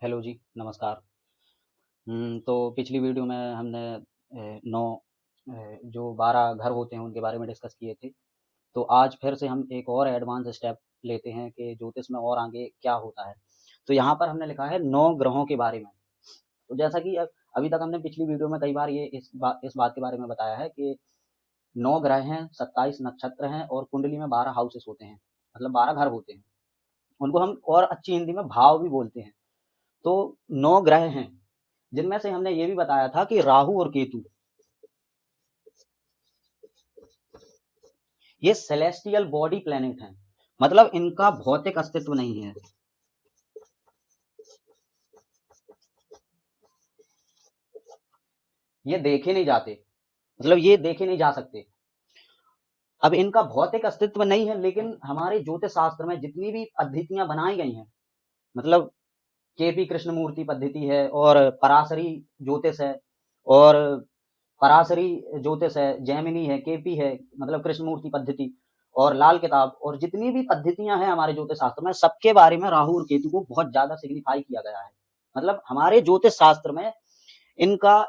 Hello जी, नमस्कार। तो पिछली वीडियो में हमने 9 जो 12 घर होते हैं उनके बारे में डिस्कस किए थे। तो आज फिर से हम एक और एडवांस स्टेप लेते हैं कि ज्योतिष में और आगे क्या होता है। तो यहाँ पर हमने लिखा है 9 ग्रहों के बारे में। तो जैसा कि अभी तक हमने पिछली वीडियो में कई बार ये इस बात के बारे में बताया है कि 9 ग्रह हैं, 27 नक्षत्र हैं और कुंडली में 12 हाउसेस होते हैं, मतलब 12 घर होते हैं। उनको हम और अच्छी हिंदी में भाव भी बोलते हैं। तो 9 ग्रह हैं, जिनमें से हमने ये भी बताया था कि राहु और केतु ये सेलेस्टियल बॉडी प्लेनेट हैं, मतलब इनका भौतिक अस्तित्व नहीं है। ये देखे नहीं जाते, मतलब ये देखे नहीं जा सकते। अब इनका भौतिक अस्तित्व नहीं है, लेकिन हमारे ज्योतिष शास्त्र में जितनी भी पद्धतियां बनाई गई हैं, मतलब केपी कृष्णमूर्ति पद्धति है और पराशरी ज्योतिष है और पराशरी ज्योतिष है, जैमिनी है, केपी है, मतलब कृष्णमूर्ति पद्धति और लाल किताब और जितनी भी पद्धतियां हैं हमारे ज्योतिष शास्त्र में, सबके बारे में राहु और केतु को बहुत ज्यादा सिग्निफाई किया गया है। मतलब हमारे ज्योतिष शास्त्र में इनका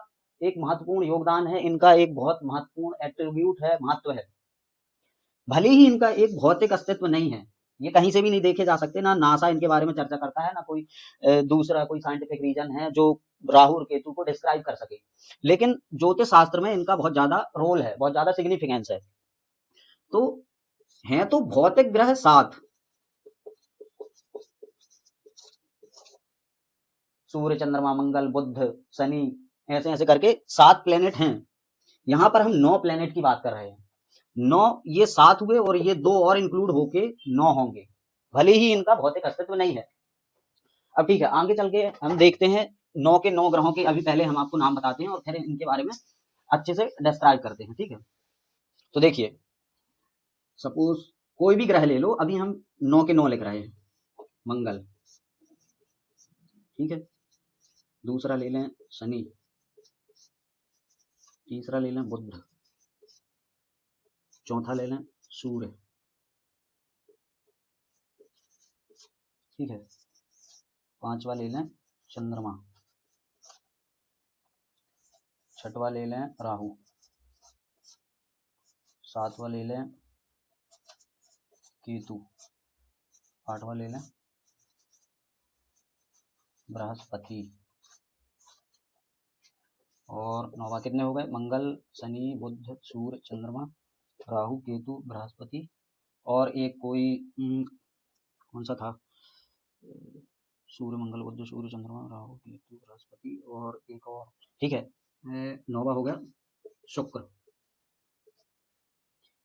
एक महत्वपूर्ण योगदान है, इनका एक बहुत महत्वपूर्ण एट्रीब्यूट है, महत्व है। भले ही इनका एक भौतिक अस्तित्व नहीं है, ये कहीं से भी नहीं देखे जा सकते, ना नासा इनके बारे में चर्चा करता है, ना कोई दूसरा कोई साइंटिफिक रीजन है जो राहु और केतु को डिस्क्राइब कर सके। लेकिन ज्योतिष शास्त्र में इनका बहुत ज्यादा रोल है, बहुत ज्यादा सिग्निफिकेंस है। तो हैं तो भौतिक ग्रह 7, सूर्य, चंद्रमा, मंगल, बुध, शनि, ऐसे ऐसे करके 7 प्लेनेट हैं। यहां पर हम 9 प्लेनेट की बात कर रहे हैं। 9 ये 7 हुए और ये 2 और इंक्लूड होके 9 होंगे, भले ही इनका भौतिक अस्तित्व नहीं है। अब ठीक है, आगे चल के हम देखते हैं 9 के 9 ग्रहों के। अभी पहले हम आपको नाम बताते हैं और फिर इनके बारे में अच्छे से डिस्क्राइब करते हैं, ठीक है। तो देखिए, सपोज कोई भी ग्रह ले लो, अभी हम 9 के 9 लिख रहे हैं। मंगल, ठीक है। दूसरा ले लें शनि, तीसरा ले लें बुध, चौथा ले लें सूर्य, ठीक है। पांचवा ले लें चंद्रमा, छठवा ले लें राहु, सातवा ले लें केतु, आठवां ले लें बृहस्पति और नौवा। कितने हो गए? मंगल, शनि, बुध, सूर्य, चंद्रमा, राहु, केतु, बृहस्पति और एक कोई कौन सा था? सूर्य, मंगल, बुध, सूर्य, चंद्रमा, राहु, केतु, बृहस्पति और एक और, ठीक है। नौवा हो गया शुक्र।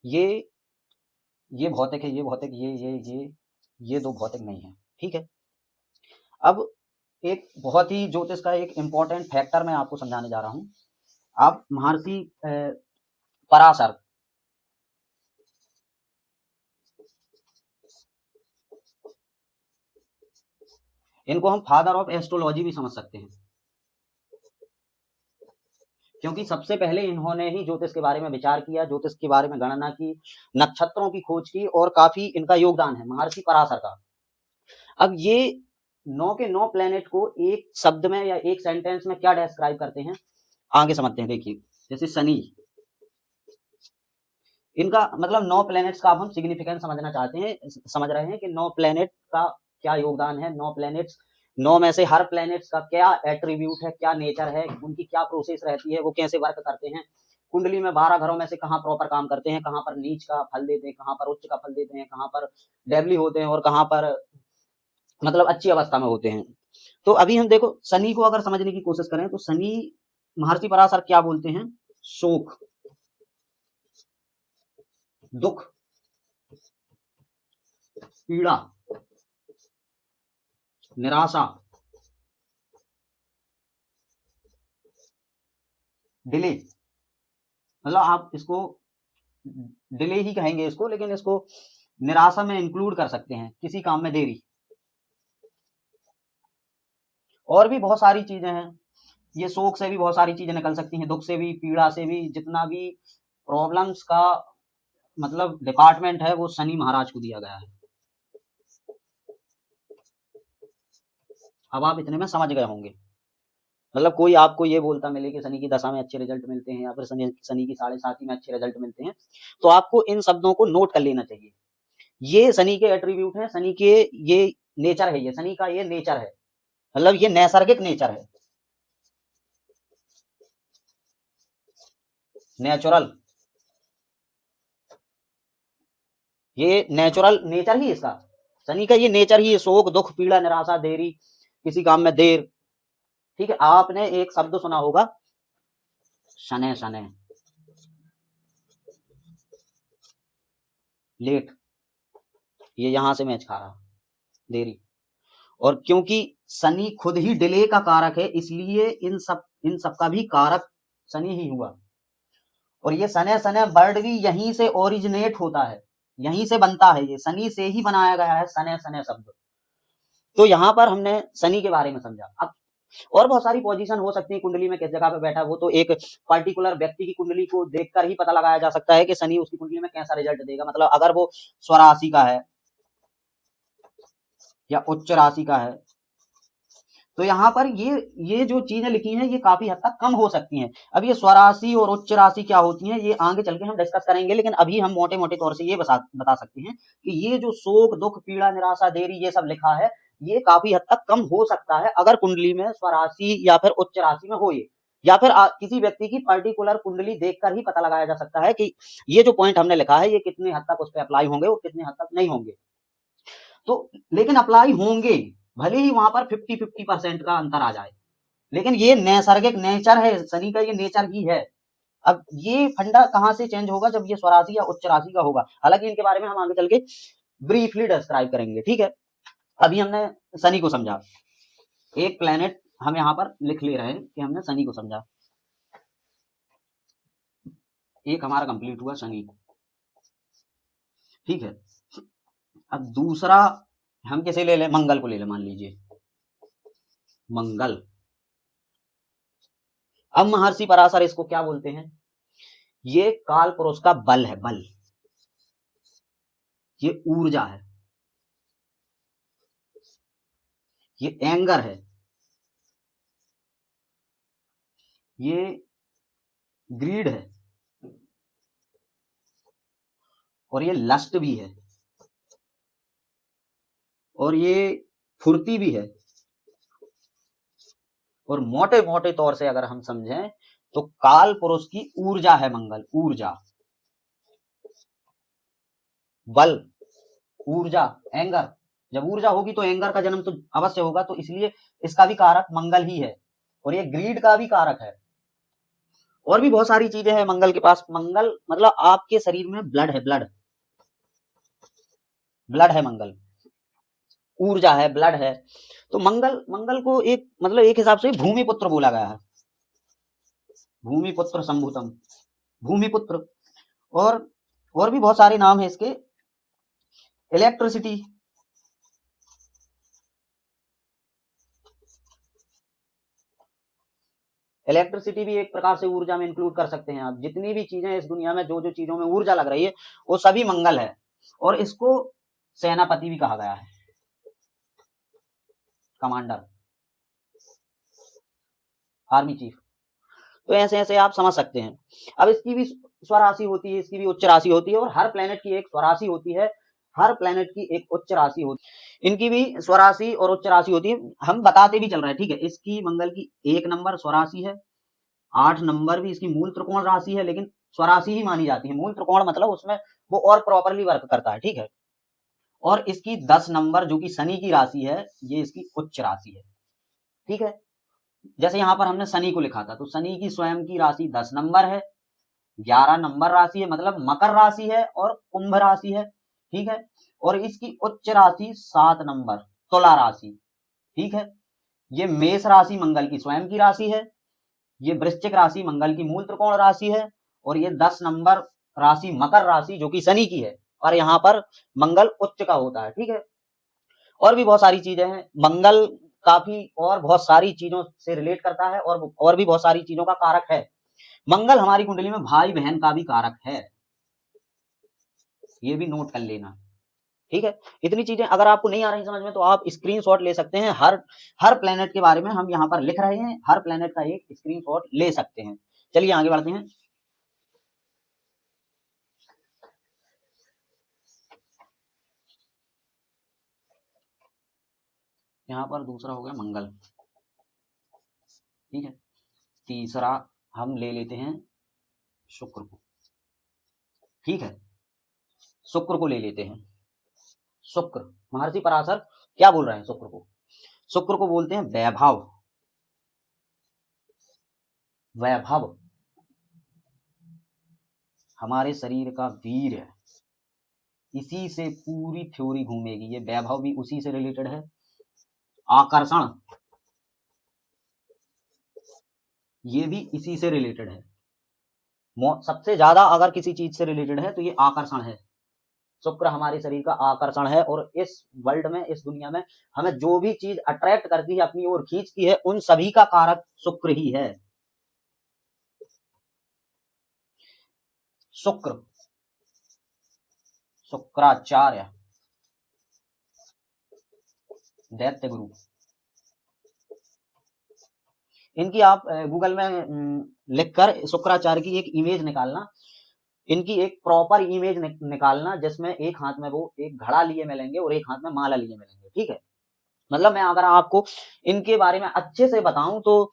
ये भौतिक है, ये भौतिक, ये 2 भौतिक नहीं है, ठीक है। अब एक बहुत ही ज्योतिष का एक इंपॉर्टेंट फैक्टर मैं आपको समझाने जा रहा हूं। आप महर्षि पराशर, इनको हम फादर ऑफ एस्ट्रोलॉजी भी समझ सकते हैं, क्योंकि सबसे पहले इन्होंने ही ज्योतिष के बारे में विचार किया, ज्योतिष के बारे में गणना की, नक्षत्रों की खोज की और काफी इनका योगदान है महर्षि पराशर का। अब ये 9 के 9 प्लेनेट को एक शब्द में या एक सेंटेंस में क्या डिस्क्राइब करते हैं, आगे समझते हैं। देखिए, जैसे शनि, इनका मतलब 9 प्लेनेट्स का अब हम सिग्निफिकेंस समझना चाहते हैं, समझ रहे हैं कि 9 प्लेनेट का क्या योगदान है, 9 प्लेनेट्स, 9 में से हर प्लेनेट्स का क्या एट्रीब्यूट है, क्या नेचर है, उनकी क्या प्रोसेस रहती है, वो कैसे वर्क करते हैं। कुंडली में 12 घरों में से कहाँ प्रॉपर काम करते हैं, कहाँ पर नीच का फल देते हैं, कहाँ पर उच्च का फल देते हैं, कहाँ पर डेबली होते हैं और कहाँ पर मतलब अच्छी अवस्था में होते हैं। तो अभी हम देखो शनि को अगर समझने की कोशिश करें तो शनि महर्षि पराशर क्या बोलते हैं? शोक, दुख, पीड़ा, निराशा, डिले, मतलब आप इसको डिले ही कहेंगे इसको, लेकिन इसको निराशा में इंक्लूड कर सकते हैं, किसी काम में देरी। और भी बहुत सारी चीजें हैं, ये शोक से भी बहुत सारी चीजें निकल सकती हैं, दुख से भी, पीड़ा से भी, जितना भी प्रॉब्लम्स का मतलब डिपार्टमेंट है वो शनि महाराज को दिया गया है। अब आप इतने में समझ गए होंगे। मतलब कोई आपको ये बोलता मिले कि शनि की दशा में अच्छे रिजल्ट मिलते हैं या फिर शनि की 7.5 में अच्छे रिजल्ट मिलते हैं, तो आपको इन शब्दों को नोट कर लेना चाहिए। ये शनि के एट्रीब्यूट हैं, शनि के ये नेचर है, ये शनि का ये नेचर है, मतलब ये नैसर्गिक नेचर है, नेचुरल, ये नेचुरल नेचर ही इसका, शनि का ये नेचर ही है, शोक दुख पीड़ा निराशा देरी, किसी काम में देर। ठीक है, आपने एक शब्द सुना होगा शनै शनै, लेट, ये यहां से मैच खा रहा, देरी। और क्योंकि शनि खुद ही डिले का कारक है, इसलिए इन सब का भी कारक शनि ही हुआ। और ये शनै शनै वर्ड भी यहीं से ओरिजिनेट होता है, यहीं से बनता है, ये शनि से ही बनाया गया है शनै शनै शब्द। तो यहाँ पर हमने शनि के बारे में समझा। अब और बहुत सारी पोजीशन हो सकती है कुंडली में किस जगह पे बैठा, वो तो एक पर्टिकुलर व्यक्ति की कुंडली को देखकर ही पता लगाया जा सकता है कि शनि उसकी कुंडली में कैसा रिजल्ट देगा। मतलब अगर वो स्वराशि का है या उच्च राशि का है, तो यहाँ पर ये जो चीजें लिखी हैं ये काफी हद तक कम हो सकती हैं। अब ये स्वराशि और उच्च राशि क्या होती हैं ये आगे चल के हम डिस्कस करेंगे, लेकिन अभी हम मोटे मोटे तौर से ये बता सकते हैं कि ये जो शोक दुख पीड़ा निराशा देरी ये सब लिखा है, ये काफी हद तक कम हो सकता है अगर कुंडली में स्वराशि या फिर उच्च राशि में हो ये, या फिर किसी व्यक्ति की पर्टिकुलर कुंडली देखकर ही पता लगाया जा सकता है कि ये जो पॉइंट हमने लिखा है ये कितने हद तक उस पर अप्लाई होंगे और कितने हद तक नहीं होंगे। तो लेकिन अप्लाई होंगे, भले ही वहां पर 50-50% का अंतर आ जाए, लेकिन ये नैसर्गिक नेचर है, शनि का ये नेचर ही है। अब ये फंडा कहां से चेंज होगा, जब ये स्वराशि या उच्च राशि का होगा। हालांकि इनके बारे में हम आगे चल के ब्रीफली डिस्क्राइब करेंगे। ठीक है, अभी हमने शनि को समझा, एक प्लेनेट हम यहाँ पर लिख ले रहे हैं कि हमने शनि को समझा, एक हमारा कंप्लीट हुआ शनि। ठीक है, अब दूसरा हम किसे ले लें, मंगल को ले लें, मान लीजिए मंगल। अब महर्षि पराशर इसको क्या बोलते हैं, ये काल पुरुष का बल है, बल, ये ऊर्जा है, ये एंगर है, ये ग्रीड है, और ये लस्ट भी है, और ये फुर्ती भी है। और मोटे मोटे तौर से अगर हम समझें तो काल पुरुष की ऊर्जा है मंगल, ऊर्जा, बल, ऊर्जा, एंगर। जब ऊर्जा होगी तो एंगर का जन्म तो अवश्य होगा, तो इसलिए इसका भी कारक मंगल ही है, और ये ग्रीड का भी कारक है। और भी बहुत सारी चीजें हैं मंगल के पास। मंगल मतलब आपके शरीर में ब्लड है, ब्लड, ब्लड है मंगल, ऊर्जा है, ब्लड है। तो मंगल को एक मतलब एक हिसाब से भूमिपुत्र बोला गया है, भूमिपुत्र संभूतम, भूमिपुत्र। और भी बहुत सारे नाम है इसके, इलेक्ट्रिसिटी, इलेक्ट्रिसिटी भी एक प्रकार से ऊर्जा में इंक्लूड कर सकते हैं आप। जितनी भी चीजें इस दुनिया में जो जो चीजों में ऊर्जा लग रही है वो सभी मंगल है, और इसको सेनापति भी कहा गया है, कमांडर, आर्मी चीफ। तो ऐसे ऐसे आप समझ सकते हैं। अब इसकी भी स्वराशि होती है, इसकी भी उच्च राशि होती है, और हर प्लेनेट की एक स्वराशि होती है, हर प्लेनेट की एक उच्च राशि होती है। इनकी भी स्वराशि और उच्च राशि होती है, हम बताते भी चल रहे हैं। ठीक है, इसकी मंगल की 1 नंबर स्वराशि है, 8 नंबर भी इसकी मूल त्रिकोण राशि है, लेकिन स्वराशि ही मानी जाती है। मूल त्रिकोण मतलब उसमें वो और प्रॉपरली वर्क करता है। ठीक है, और इसकी 10 नंबर जो कि शनि की राशि है, ये इसकी उच्च राशि है। ठीक है, जैसे यहां पर हमने शनि को लिखा था, तो शनि की स्वयं की राशि 10 नंबर है, 11 नंबर राशि है, मतलब मकर राशि है और कुंभ राशि है। ठीक है, और इसकी उच्च राशि 7 नंबर तुला राशि। ठीक है, ये मेष राशि मंगल की स्वयं की राशि है, ये वृश्चिक राशि मंगल की मूल त्रिकोण राशि है, और ये 10 नंबर राशि मकर राशि जो कि शनि की है, और यहाँ पर मंगल उच्च का होता है। ठीक है, और भी बहुत सारी चीजें हैं। मंगल काफी और बहुत सारी चीजों से रिलेट करता है, और भी बहुत सारी चीजों का कारक है। मंगल हमारी कुंडली में भाई बहन का भी कारक है, ये भी नोट कर लेना। ठीक है, इतनी चीजें अगर आपको नहीं आ रही समझ में तो आप स्क्रीनशॉट ले सकते हैं। हर प्लेनेट के बारे में हम यहाँ पर लिख रहे हैं, हर प्लेनेट का एक स्क्रीनशॉट ले सकते हैं। चलिए आगे बढ़ते हैं। यहाँ पर दूसरा हो गया मंगल, ठीक है। तीसरा हम ले लेते हैं शुक्र को, ठीक है, शुक्र को ले लेते हैं। शुक्र, महर्षि पराशर क्या बोल रहे हैं शुक्र को? शुक्र को बोलते हैं वैभव। वैभव हमारे शरीर का वीर है, इसी से पूरी थ्योरी घूमेगी। ये वैभव भी उसी से रिलेटेड है। आकर्षण, ये भी इसी से रिलेटेड है। सबसे ज्यादा अगर किसी चीज से रिलेटेड है तो ये आकर्षण है। शुक्र हमारे शरीर का आकर्षण है, और इस वर्ल्ड में, इस दुनिया में हमें जो भी चीज अट्रैक्ट करती है, अपनी ओर खींचती है, उन सभी का कारक शुक्र ही है। शुक्र, शुक्राचार्य, दैत्य गुरु। इनकी आप गूगल में लिखकर शुक्राचार्य की एक इमेज निकालना, इनकी एक प्रॉपर इमेज निकालना, जिसमें एक हाथ में वो एक घड़ा लिए मिलेंगे और एक हाथ में माला लिए मिलेंगे, ठीक है। मतलब मैं अगर आपको इनके बारे में अच्छे से बताऊं तो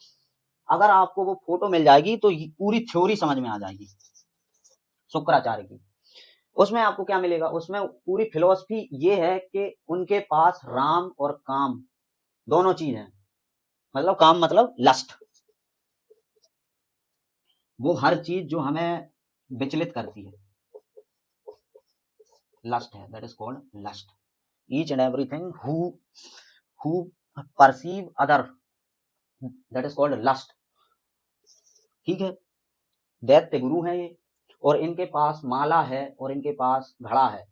अगर आपको वो फोटो मिल जाएगी तो पूरी थ्योरी समझ में आ जाएगी शुक्राचार्य की। उसमें आपको क्या मिलेगा? उसमें पूरी फिलॉसफी ये है कि उनके पास राम और काम दोनों चीज हैं। मतलब काम मतलब लस्ट, वो हर चीज जो हमें विचलित करती है, लस्ट है, that is called lust. Each and everything who perceive other, that is called lust, ठीक है। दैत्य गुरु है ये, और इनके पास माला है और इनके पास घड़ा है,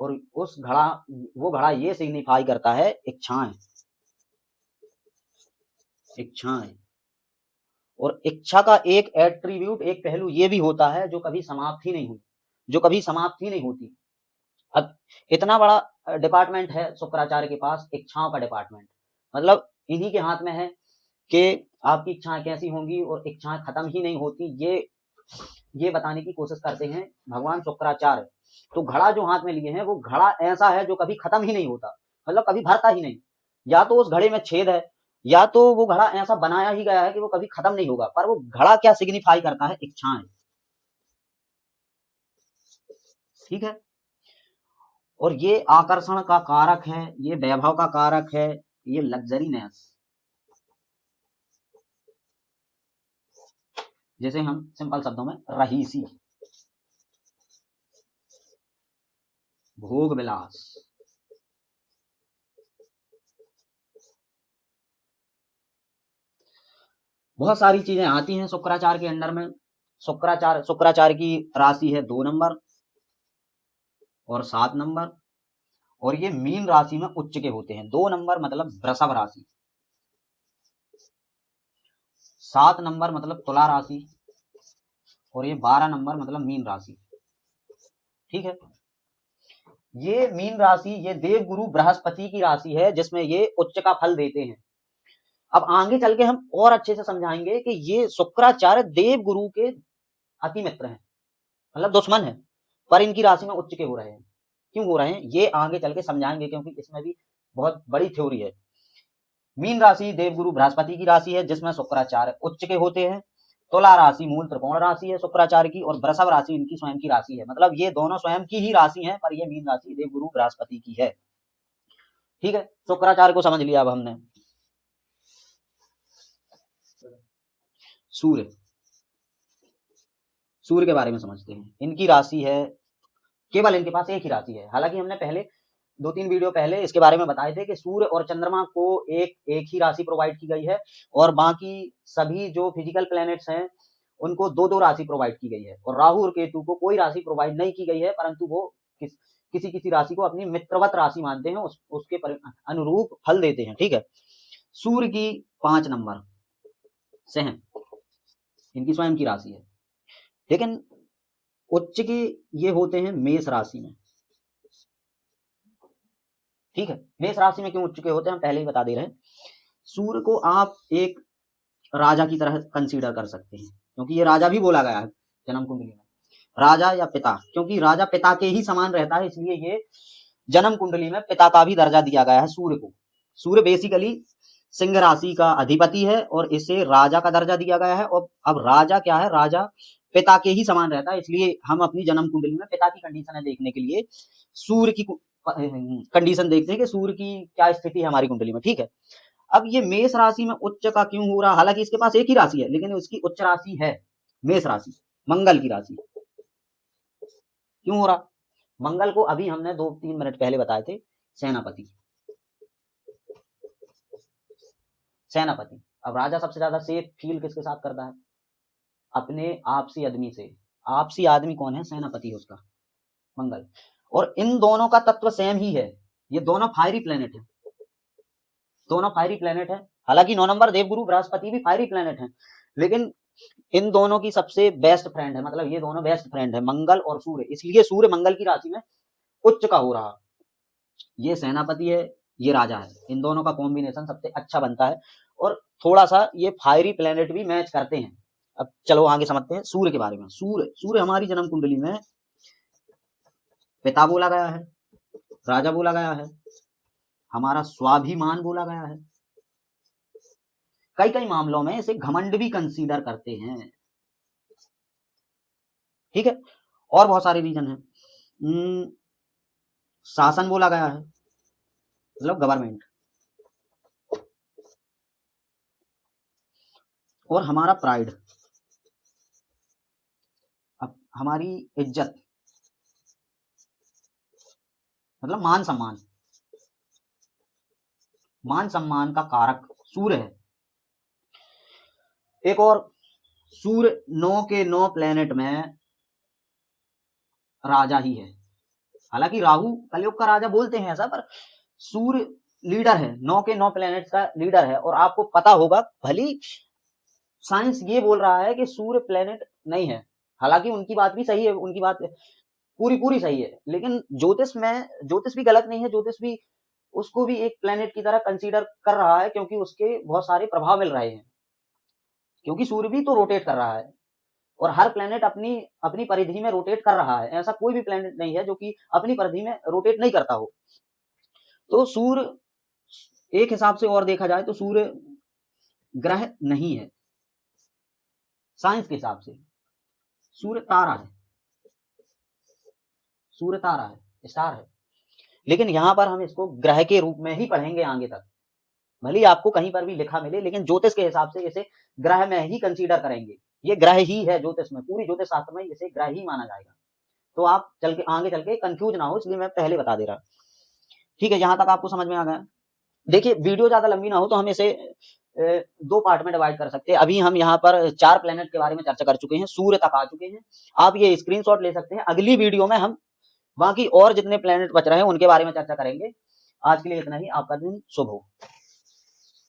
और उस घड़ा, वो घड़ा ये सिग्निफाई करता है इच्छाएं, इच्छाएं। और इच्छा का एक एट्रीब्यूट, एक पहलू ये भी होता है जो कभी समाप्त ही नहीं हुई, जो कभी समाप्त ही नहीं होती। अब इतना बड़ा डिपार्टमेंट है शुक्राचार्य के पास, इच्छाओं का डिपार्टमेंट। मतलब इन्हीं के हाथ में है कि आपकी इच्छाएं कैसी होंगी और इच्छाएं खत्म ही नहीं होती, ये बताने की कोशिश करते हैं भगवान शुक्राचार्य। तो घड़ा जो हाथ में लिए हैं, वो घड़ा ऐसा है जो कभी खत्म ही नहीं होता, मतलब कभी भरता ही नहीं। या तो उस घड़े में छेद है, या तो वो घड़ा ऐसा बनाया ही गया है कि वो कभी खत्म नहीं होगा। पर वो घड़ा क्या सिग्निफाई करता है? इच्छाएं, ठीक है। और ये आकर्षण का कारक है, ये वैभव का कारक है, ये लग्जरीनेस, जैसे हम सिंपल शब्दों में रहीसी, भोग विलास, बहुत सारी चीजें आती हैं शुक्राचार्य के अंडर में। शुक्राचार्य की राशि है 2 नंबर और 7 नंबर, और ये मीन राशि में उच्च के होते हैं। 2 नंबर मतलब वृषभ राशि, 7 नंबर मतलब तुला राशि, और ये 12 नंबर मतलब मीन राशि, ठीक है। ये मीन राशि, ये देव गुरु बृहस्पति की राशि है, जिसमें ये उच्च का फल देते हैं। अब आगे चल के हम और अच्छे से समझाएंगे कि ये शुक्राचार्य देव गुरु के अति मित्र हैं, मतलब दुश्मन है, पर इनकी राशि में उच्च के हो रहे हैं। क्यों हो रहे हैं ये आगे चल के समझाएंगे, क्योंकि इसमें भी बहुत बड़ी थ्योरी है। मीन राशि देवगुरु बृहस्पति की राशि है, जिसमें शुक्राचार्य उच्च के होते हैं। तुला राशि मूल त्रिकोण राशि है शुक्राचार्य की, और वृषभ राशि इनकी स्वयं की राशि है। मतलब ये दोनों स्वयं की ही राशि है, पर ये मीन राशि देवगुरु बृहस्पति की है, ठीक है। शुक्राचार्य को समझ लिया। अब हमने सूर्य, सूर्य के बारे में समझते हैं। इनकी राशि है, केवल इनके पास एक ही राशि है। हालांकि हमने पहले 2-3 वीडियो पहले इसके बारे में बताए थे कि सूर्य और चंद्रमा को एक ही राशि प्रोवाइड की गई है, और बाकी सभी जो फिजिकल प्लैनेट्स हैं उनको 2-2 राशि प्रोवाइड की गई है, और राहु और केतु को कोई राशि प्रोवाइड नहीं की गई है, परंतु वो किसी किसी राशि को अपनी मित्रवत राशि मानते हैं, उसके अनुरूप फल देते हैं, ठीक है। सूर्य की 5 नंबर से हैं, इनकी स्वयं की राशि है, लेकिन उच्च के ये होते हैं मेष राशि में, ठीक है, मेष राशि में क्यों उच्च के होते हैं हम पहले ही बता दे रहे हैं। सूर्य को आप एक राजा की तरह कंसीडर कर सकते हैं, क्योंकि ये राजा भी बोला गया है जन्म कुंडली में, राजा या पिता, क्योंकि राजा पिता के ही समान रहता है, इसलिए ये जन्म कुंडली में पिता का भी दर्जा दिया गया है सूर्य को। सूर्य बेसिकली सिंह राशि का अधिपति है और इसे राजा का दर्जा दिया गया है। और अब राजा क्या है, राजा पिता के ही समान रहता है, इसलिए हम अपनी जन्म कुंडली में पिता की कंडीशन देखने के लिए सूर्य की कंडीशन देखते हैं कि सूर्य की क्या स्थिति है हमारी कुंडली में। ठीक है, अब ये मेष राशि में उच्च का क्यों हो रहा, हालांकि इसके पास एक ही राशि है लेकिन उसकी उच्च राशि है मेष राशि, मंगल की राशि। क्यों हो रहा, मंगल को अभी हमने 2-3 मिनट पहले बताए थे सेनापति। सेनापति, अब राजा सबसे ज्यादा सेफ फील किसके साथ करता है, अपने आपसी आदमी से। आपसी आदमी कौन है, सेनापति है उसका, मंगल। और इन दोनों का तत्व सेम ही है, ये दोनों फायरी प्लेनेट है, दोनों फायरी प्लेनेट है। हालांकि 9 नंबर देवगुरु बृहस्पति भी फायरी प्लेनेट है, लेकिन इन दोनों की सबसे बेस्ट फ्रेंड है, मतलब ये दोनों बेस्ट फ्रेंड है मंगल और सूर्य, इसलिए सूर्य मंगल की राशि में उच्च का हो रहा। ये सेनापति है, ये राजा है, इन दोनों का कॉम्बिनेशन सबसे अच्छा बनता है और थोड़ा सा ये फायरी प्लेनेट भी मैच करते हैं। अब चलो आगे समझते हैं सूर्य के बारे में। सूर्य हमारी जन्म कुंडली में पिता बोला गया है, राजा बोला गया है, हमारा स्वाभिमान बोला गया है, कई कई मामलों में इसे घमंड भी कंसीडर करते हैं। ठीक है, और बहुत सारे रीजन है। शासन बोला गया है, मतलब गवर्नमेंट, और हमारा प्राइड, अब हमारी इज्जत, मतलब मान सम्मान, मान सम्मान का कारक सूर्य है। एक और, सूर्य 9 के 9 प्लेनेट में राजा ही है, हालांकि राहु कलयुग का राजा बोलते हैं ऐसा, पर सूर्य लीडर है, 9 के 9 प्लेनेट का लीडर है। और आपको पता होगा, भली साइंस ये बोल रहा है कि सूर्य प्लेनेट नहीं है, हालांकि उनकी बात भी सही है, उनकी बात पूरी सही है, लेकिन ज्योतिष भी गलत नहीं है, ज्योतिष भी उसको भी एक प्लेनेट की तरह कंसीडर कर रहा है, क्योंकि उसके बहुत सारे प्रभाव मिल रहे हैं, क्योंकि सूर्य भी तो रोटेट कर रहा है और हर प्लेनेट अपनी अपनी परिधि में रोटेट कर रहा है, ऐसा कोई भी प्लेनेट नहीं है जो कि अपनी परिधि में रोटेट नहीं करता हो। तो सूर्य एक हिसाब से और देखा जाए तो सूर्य ग्रह नहीं है, साइंस के हिसाब से सूर्य तारा है, सूर्य तारा है, स्टार है, लेकिन यहां पर हम इसको ग्रह के रूप में ही पढ़ेंगे आगे तक, भले आपको कहीं पर भी लिखा मिले, लेकिन ज्योतिष के हिसाब से इसे ग्रह में ही कंसीडर करेंगे, ये ग्रह ही है ज्योतिष में, पूरी ज्योतिष शास्त्र में इसे ग्रह ही माना जाएगा। तो आप आगे चल के कंफ्यूज ना हो, इसलिए मैं पहले बता दे रहा। ठीक है, यहां तक आपको समझ में आ गया। देखिए, वीडियो ज्यादा लंबी ना हो तो हम इसे 2 पार्ट में डिवाइड कर सकते हैं। अभी हम यहाँ पर 4 प्लेनेट के बारे में चर्चा कर चुके हैं, सूर्य तक आ चुके हैं, आप ये स्क्रीनशॉट ले सकते हैं। अगली वीडियो में हम बाकी और जितने प्लेनेट बच रहे हैं उनके बारे में चर्चा करेंगे। आज के लिए इतना ही, आपका दिन शुभ हो।